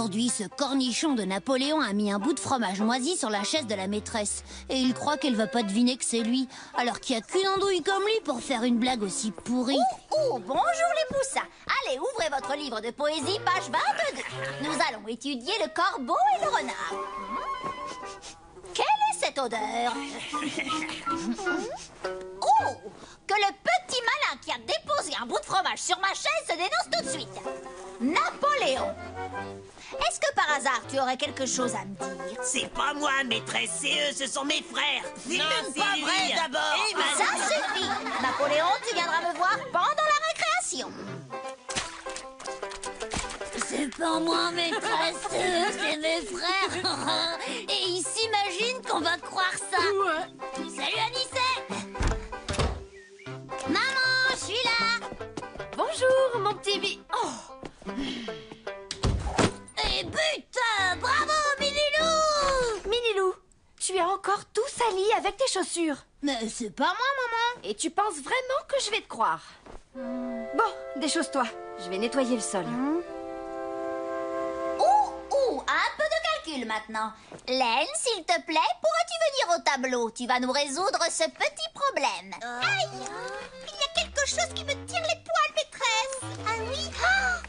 Aujourd'hui, ce cornichon de Napoléon a mis un bout de fromage moisi sur la chaise de la maîtresse. Et il croit qu'elle va pas deviner que c'est lui, alors qu'il n'y a qu'une andouille comme lui pour faire une blague aussi pourrie. Bonjour les poussins. Allez, ouvrez votre livre de poésie, page 22. Nous allons étudier le corbeau et le renard. Quelle est cette odeur? Oh, que le petit malin qui a déposé un bout de fromage sur ma chaise se dénonce tout de suite. Napoléon. Est-ce que par hasard tu aurais quelque chose à me dire? C'est pas moi, maîtresse, c'est eux, ce sont mes frères. Non, c'est pas vrai d'abord. Ça suffit. Napoléon, tu viendras me voir pendant la récréation. C'est pas moi, maîtresse, c'est mes frères. Et ils s'imaginent qu'on va croire ça. Ouais. Salut, Anicet. Maman, je suis là. Bonjour, mon petit Oh. Et putain, bravo, Minilou. Minilou, tu es encore tout sali avec tes chaussures. Mais c'est pas moi, maman. Et tu penses vraiment que je vais te croire? Bon, déchausse-toi. Je vais nettoyer le sol. Un peu de calcul maintenant. Laine, s'il te plaît, pourrais-tu venir au tableau? Tu vas nous résoudre ce petit problème. Aïe! Il y a quelque chose qui me tire les poils, maîtresse. Ah oui?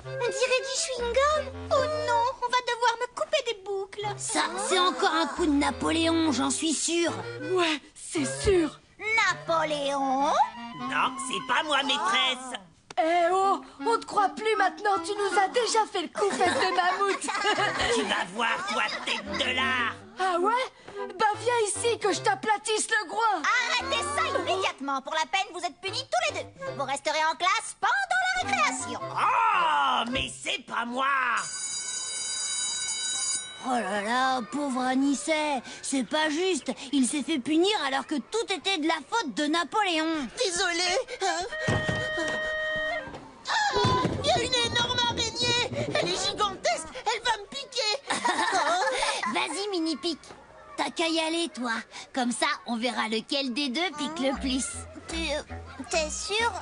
On dirait du chewing-gum. Oh non, on va devoir me couper des boucles. Ça, c'est encore un coup de Napoléon, j'en suis sûre. Ouais, c'est sûr. Napoléon? Non, c'est pas moi, maîtresse. Eh oh, on te croit plus maintenant, tu nous as déjà fait le coup fesse de mammouth. Tu vas voir, toi, tête de lard. Ah ouais? Bah viens ici que je t'aplatisse le groin. Arrêtez ça immédiatement. Pour la peine, vous êtes punis tous les deux. Vous resterez en classe pendant la récréation. Oh, mais c'est pas moi. Oh là là, pauvre Anicet, c'est pas juste. Il s'est fait punir alors que tout était de la faute de Napoléon. Désolé. Il y a une énorme araignée. Elle est gigantesque. Elle va me piquer. Vas-y, Mini-Pic. T'as qu'à y aller, toi. Comme ça, on verra lequel des deux pique le plus. T'es sûr?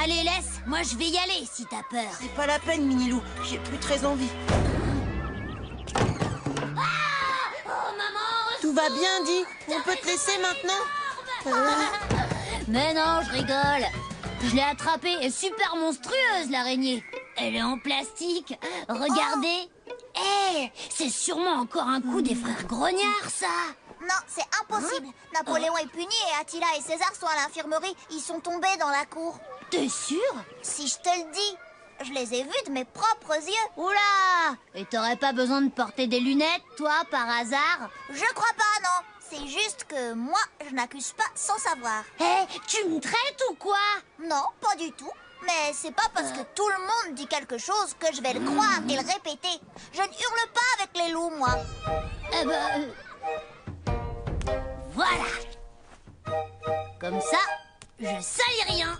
Allez, laisse. Moi, je vais y aller si t'as peur. C'est pas la peine, Minilou. J'ai plus très envie. Oh, maman! Tout va bien, dit. On peut te laisser maintenant? Mais non, je rigole. Je l'ai attrapée, elle est super monstrueuse, l'araignée. Elle est en plastique. Regardez. C'est sûrement encore un coup des frères grognards, ça. Non, c'est impossible. Napoléon est puni et Attila et César sont à l'infirmerie. Ils sont tombés dans la cour. T'es sûr? Si je te le dis, je les ai vus de mes propres yeux. Oula! Et t'aurais pas besoin de porter des lunettes, toi, par hasard? Je crois pas, non. C'est juste que moi, je n'accuse pas sans savoir. Tu me traites ou quoi? Non, pas du tout. Mais c'est pas parce que tout le monde dit quelque chose que je vais le croire et le répéter. Je ne hurle pas avec les loups, moi. Voilà. Comme ça, je salis rien.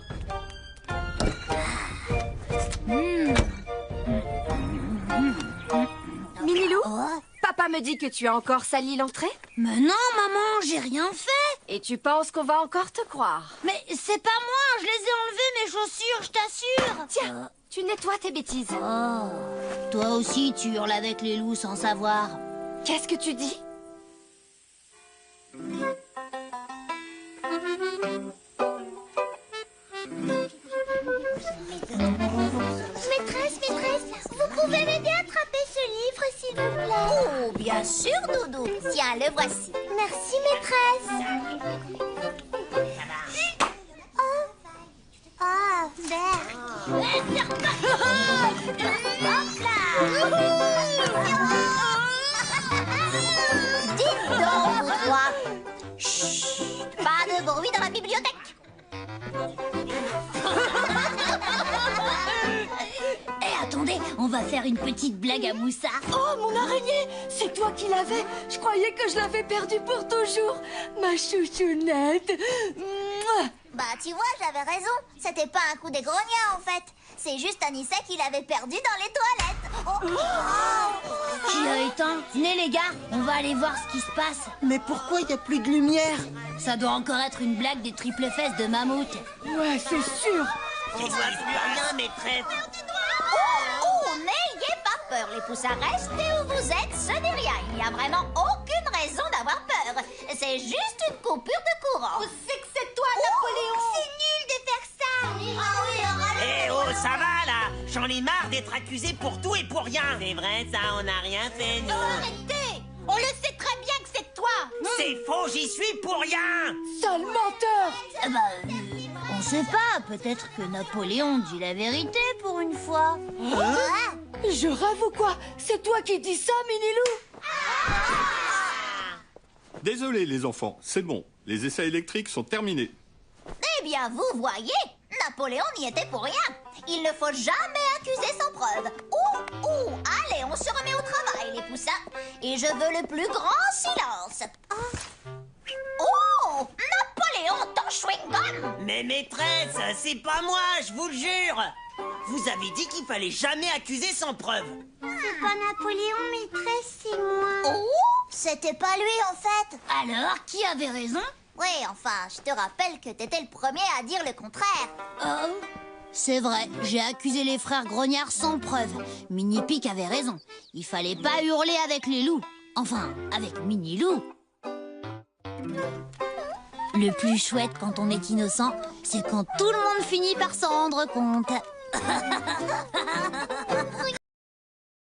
Minilou, Oh. papa me dit que tu as encore sali l'entrée. Mais non, maman, j'ai rien fait. Et tu penses qu'on va encore te croire? Mais c'est pas moi, je les ai enlevées, mes chaussures, je t'assure. Tiens, tu nettoies tes bêtises. Oh, toi aussi, tu hurles avec les loups sans savoir. Qu'est-ce que tu dis? Maîtresse, vous pouvez m'aider à attraper ce livre, s'il vous plaît? Oh, bien sûr, Doudou. Tiens, le voici. Merci, maîtresse. Oh, vert. Hop là. Dites donc, vous trois. Chut, pas de bruit dans la bibliothèque. Attendez, on va faire une petite blague à Moussa. Oh, mon araignée! C'est toi qui l'avais! Je croyais que je l'avais perdue pour toujours! Ma chouchounette! Mouah. Bah, tu vois, j'avais raison. C'était pas un coup des grognards, en fait. C'est juste Anicet qui l'avait perdu dans les toilettes. Qui l'a éteint? Venez, les gars, on va aller voir ce qui se passe. Mais pourquoi il n'y a plus de lumière? Ça doit encore être une blague des triples fesses de mammouth. Ouais, c'est sûr! On voit plus rien, maîtresse. Oh, n'ayez pas peur, les poussins, restez où vous êtes, ce n'est rien. Il n'y a vraiment aucune raison d'avoir peur. C'est juste une coupure de courant. C'est que c'est toi, Napoléon. C'est nul de faire ça. Ah oui, Eh oh, ça va là! J'en ai marre d'être accusé pour tout et pour rien! C'est vrai, ça, on n'a rien fait, nous! Arrêtez. On le sait très bien que c'est toi. C'est faux, j'y suis pour rien! Sale menteur! On sait pas, peut-être que Napoléon dit la vérité pour une fois. Je rêve ou quoi? C'est toi qui dis ça, Minilou? Désolé les enfants, c'est bon. Les essais électriques sont terminés. Eh bien, vous voyez, Napoléon n'y était pour rien. Il ne faut jamais accuser sans preuve. Allez, on se remet au travail, les poussins. Et je veux le plus grand silence. Oh, Napoléon, ton chewing-gum. Mais maîtresse, c'est pas moi, je vous le jure! Vous avez dit qu'il fallait jamais accuser sans preuve. C'est pas Napoléon, maîtresse, c'est moi. Oh, c'était pas lui, en fait. Alors, qui avait raison? Oui, enfin, je te rappelle que t'étais le premier à dire le contraire. Oh, c'est vrai, j'ai accusé les frères grognards sans preuve. Mini-Pic avait raison. Il fallait pas hurler avec les loups. Enfin, avec Mini-Lou. Le plus chouette quand on est innocent, c'est quand tout le monde finit par s'en rendre compte.